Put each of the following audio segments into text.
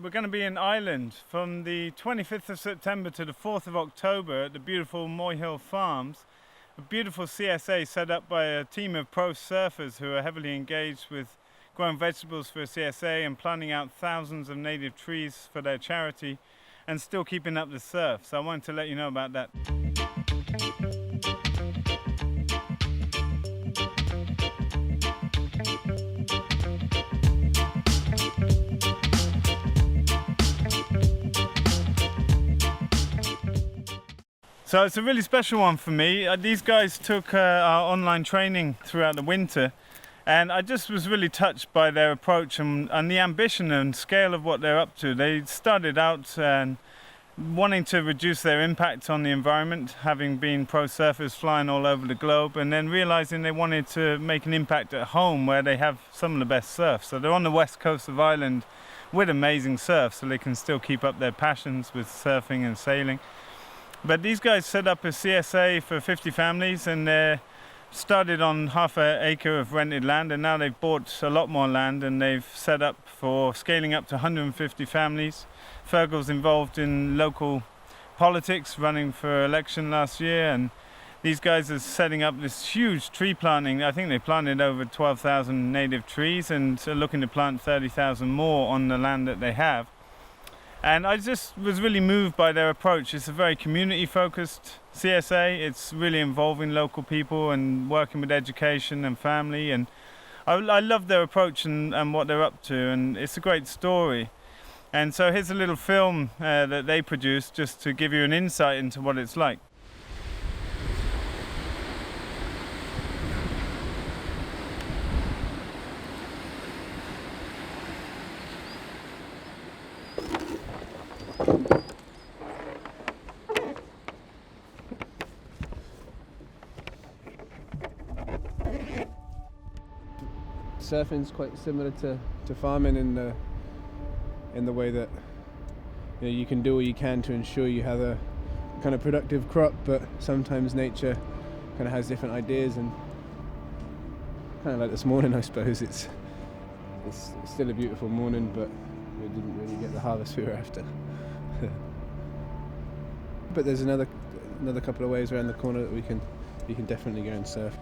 we're going to be in Ireland from the 25th of September to the 4th of October at the beautiful Ridgedale Farms, a beautiful CSA set up by a team of pro surfers who are heavily engaged with growing vegetables for a CSA and planting out thousands of native trees for their charity and still keeping up the surf. So I wanted to let you know about that. So it's a really special one for me. These guys took our online training throughout the winter, and I just was really touched by their approach and the ambition and scale of what they're up to. They started out wanting to reduce their impact on the environment, having been pro surfers flying all over the globe, and then realizing they wanted to make an impact at home where they have some of the best surf. So they're on the west coast of Ireland with amazing surf, so they can still keep up their passions with surfing and sailing. But these guys set up a CSA for 50 families, and they started on half an acre of rented land, and now they've bought a lot more land, and they've set up for scaling up to 150 families. Fergal's involved in local politics, running for election last year, and these guys are setting up this huge tree planting. I think they planted over 12,000 native trees and are looking to plant 30,000 more on the land that they have. And I just was really moved by their approach. It's a very community-focused CSA. It's really involving local people and working with education and family. And I love their approach and what they're up to. And it's a great story. And so here's a little film that they produced just to give you an insight into what it's like. Surfing's quite similar to farming in the way that you can do what you can to ensure you have a kind of productive crop, but sometimes nature kind of has different ideas, and kind of like this morning, I suppose it's still a beautiful morning, but we didn't really get the harvest we were after. But there's another couple of ways around the corner that you can definitely go and surf.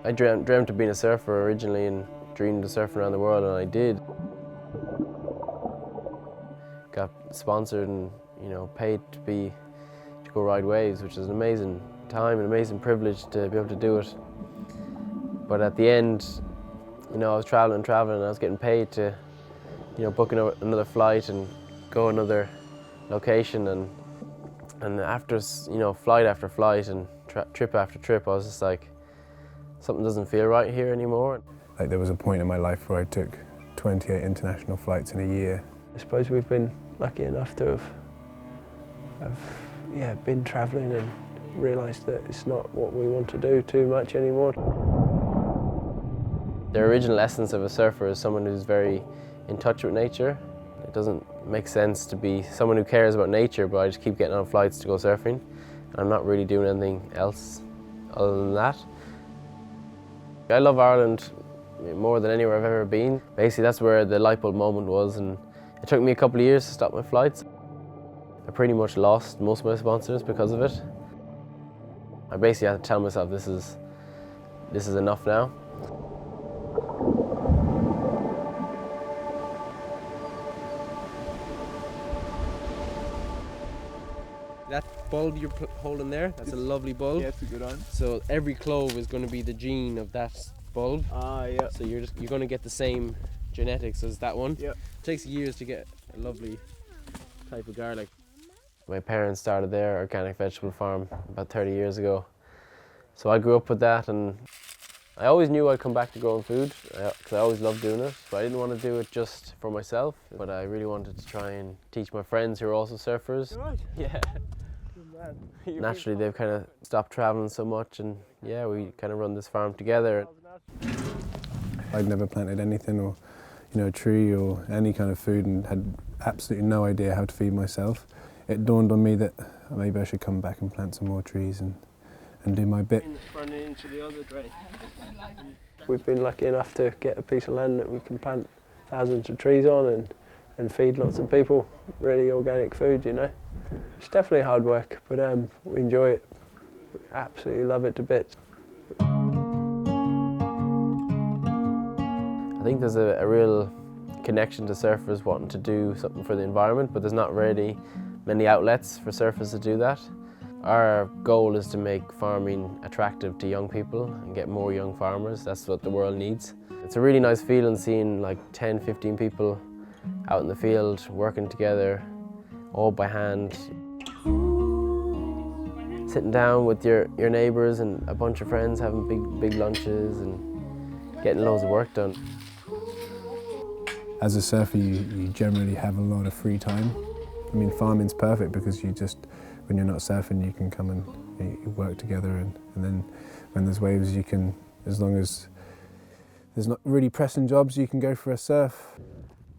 I dreamt of being a surfer originally and dreamed of surfing around the world, and I did. Got sponsored and paid to go ride waves, which is an amazing time, an amazing privilege to be able to do it. But at the end, I was traveling, and I was getting paid to, book another flight and go another location, and after flight after flight and trip after trip, I was just like, something doesn't feel right here anymore. Like, there was a point in my life where I took 28 international flights in a year. I suppose we've been lucky enough to have been travelling and realised that it's not what we want to do too much anymore. The original essence of a surfer is someone who's very in touch with nature. It doesn't make sense to be someone who cares about nature, but I just keep getting on flights to go surfing, and I'm not really doing anything else other than that. I love Ireland more than anywhere I've ever been. Basically, that's where the light bulb moment was, and it took me a couple of years to stop my flights. I pretty much lost most of my sponsors because of it. I basically had to tell myself, this is enough now. That bulb you're holding there, that's a lovely bulb. Yeah, it's a good one. So every clove is going to be the gene of that bulb. Ah, yeah. So you're going to get the same genetics as that one. Yeah. It takes years to get a lovely type of garlic. My parents started their organic vegetable farm about 30 years ago. So I grew up with that, and I always knew I'd come back to growing food because I always loved doing it. But I didn't want to do it just for myself, but I really wanted to try and teach my friends who are also surfers. You're right. Yeah. Naturally, they've kind of stopped traveling so much, and yeah, we kind of run this farm together. I'd never planted anything or, a tree or any kind of food, and had absolutely no idea how to feed myself. It dawned on me that maybe I should come back and plant some more trees and and do my bit. Running into the other drain. We've been lucky enough to get a piece of land that we can plant thousands of trees on and feed lots of people really organic food, you know. It's definitely hard work, but we enjoy it. We absolutely love it to bits. I think there's a real connection to surfers wanting to do something for the environment, but there's not really many outlets for surfers to do that. Our goal is to make farming attractive to young people and get more young farmers. That's what the world needs. It's a really nice feeling seeing like 10, 15 people out in the field working together, all by hand. Sitting down with your neighbours and a bunch of friends, having big lunches and getting loads of work done. As a surfer, you generally have a lot of free time. I mean, farming's perfect because you just, when you're not surfing, you can come and you work together, and then when there's waves, you can, as long as there's not really pressing jobs, you can go for a surf.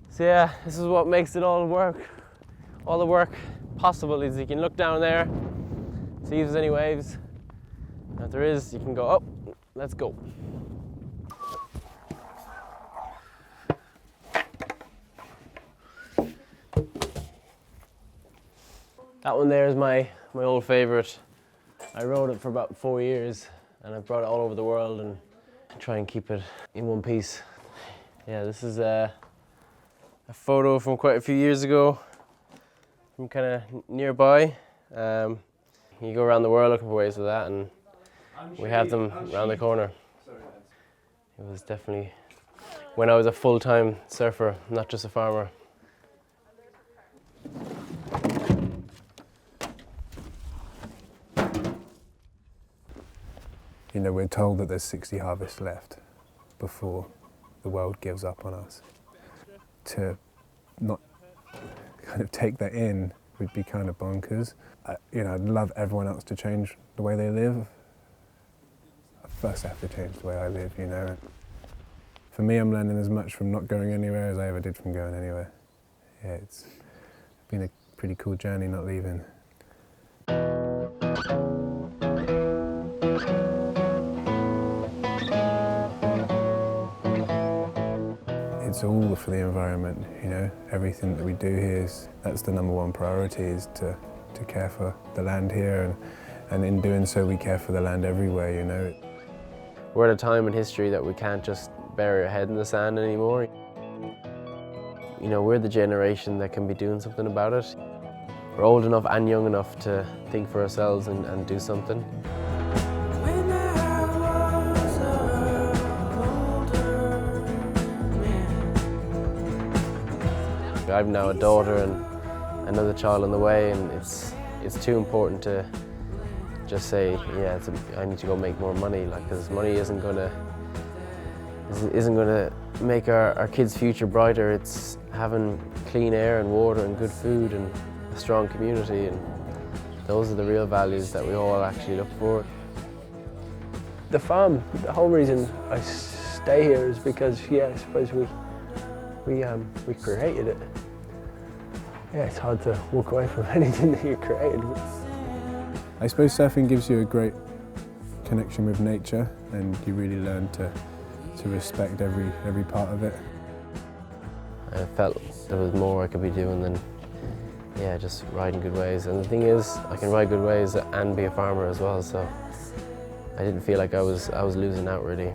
So yeah, this is what makes it all work. All the work possible is you can look down there, see if there's any waves. And if there is, you can go, oh, let's go. That one there is my old favourite. I rode it for about 4 years and I've brought it all over the world and try and keep it in one piece. Yeah, this is a photo from quite a few years ago from kind of nearby. You go around the world looking for ways with that, and we have them around the corner. It was definitely when I was a full-time surfer, not just a farmer. You know, we're told that there's 60 harvests left before the world gives up on us. To not kind of take that in would be kind of bonkers. You know, I'd love everyone else to change the way they live. I first have to change the way I live, you know. For me, I'm learning as much from not going anywhere as I ever did from going anywhere. Yeah, it's been a pretty cool journey not leaving. It's all for the environment, you know. Everything that we do here that's the #1 priority, is to care for the land here, and in doing so we care for the land everywhere, you know. We're at a time in history that we can't just bury our head in the sand anymore. You know, we're the generation that can be doing something about it. We're old enough and young enough to think for ourselves and do something. I've now a daughter and another child on the way, and it's too important to just say, yeah, I need to go make more money, because money isn't gonna make our kids' future brighter. It's having clean air and water and good food and a strong community, and those are the real values that we all actually look for. The farm, the whole reason I stay here is because, yeah, I suppose we created it. Yeah, it's hard to walk away from anything that you created. I suppose surfing gives you a great connection with nature, and you really learn to respect every part of it. I felt there was more I could be doing than, yeah, just riding good waves. And the thing is, I can ride good waves and be a farmer as well, so I didn't feel like I was losing out really.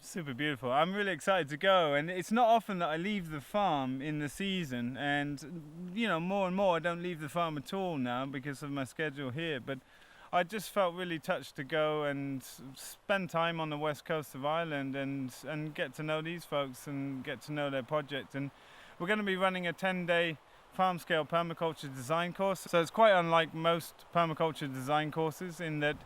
Super beautiful. I'm really excited to go, and it's not often that I leave the farm in the season, and you know, more and more I don't leave the farm at all now because of my schedule here, but I just felt really touched to go and spend time on the west coast of Ireland and get to know these folks and get to know their project. And we're going to be running a 10-day farm scale permaculture design course, so it's quite unlike most permaculture design courses in that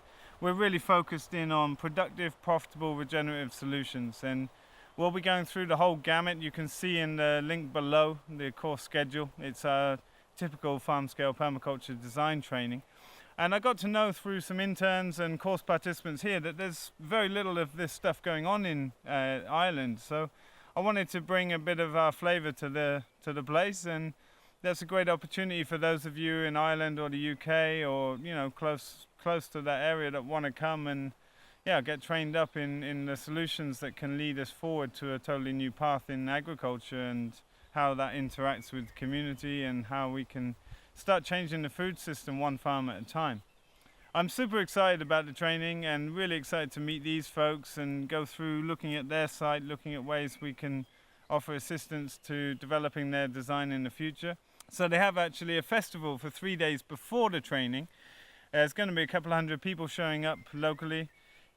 we're really focused in on productive, profitable, regenerative solutions, and we'll be going through the whole gamut. You can see in the link below the course schedule. It's a typical farm scale permaculture design training. And I got to know through some interns and course participants here that there's very little of this stuff going on in Ireland. So I wanted to bring a bit of our flavour to the place, and that's a great opportunity for those of you in Ireland or the UK, or close to that area, that want to come and get trained up in the solutions that can lead us forward to a totally new path in agriculture, and how that interacts with the community, and how we can start changing the food system one farm at a time. I'm super excited about the training, and really excited to meet these folks and go through looking at their site, looking at ways we can offer assistance to developing their design in the future. So they have actually a festival for 3 days before the training. There's going to be a couple of hundred people showing up locally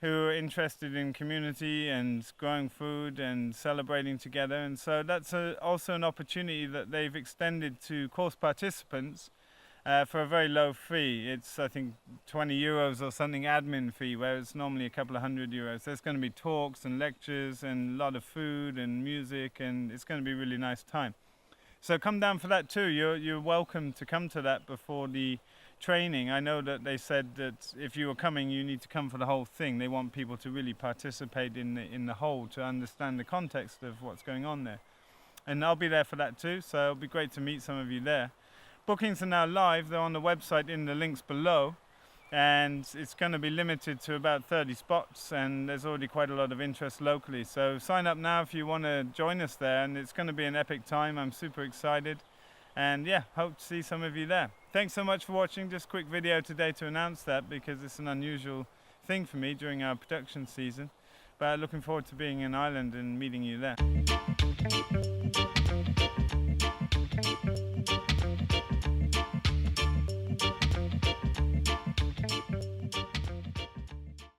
who are interested in community and growing food and celebrating together. And so that's also an opportunity that they've extended to course participants for a very low fee. It's, I think, 20 euros or something admin fee, where it's normally a couple of €100. There's going to be talks and lectures and a lot of food and music, and it's going to be a really nice time. So come down for that too. You're welcome to come to that before the training. I know that they said that if you were coming, you need to come for the whole thing. They want people to really participate in the whole, to understand the context of what's going on there. And I'll be there for that too, so it'll be great to meet some of you there. Bookings are now live. They're on the website in the links below, and it's going to be limited to about 30 spots, and there's already quite a lot of interest locally. So sign up now if you want to join us there, and it's going to be an epic time. I'm super excited, and hope to see some of you there. Thanks so much for watching. Just a quick video today to announce that, because it's an unusual thing for me during our production season, but looking forward to being in Ireland and meeting you there.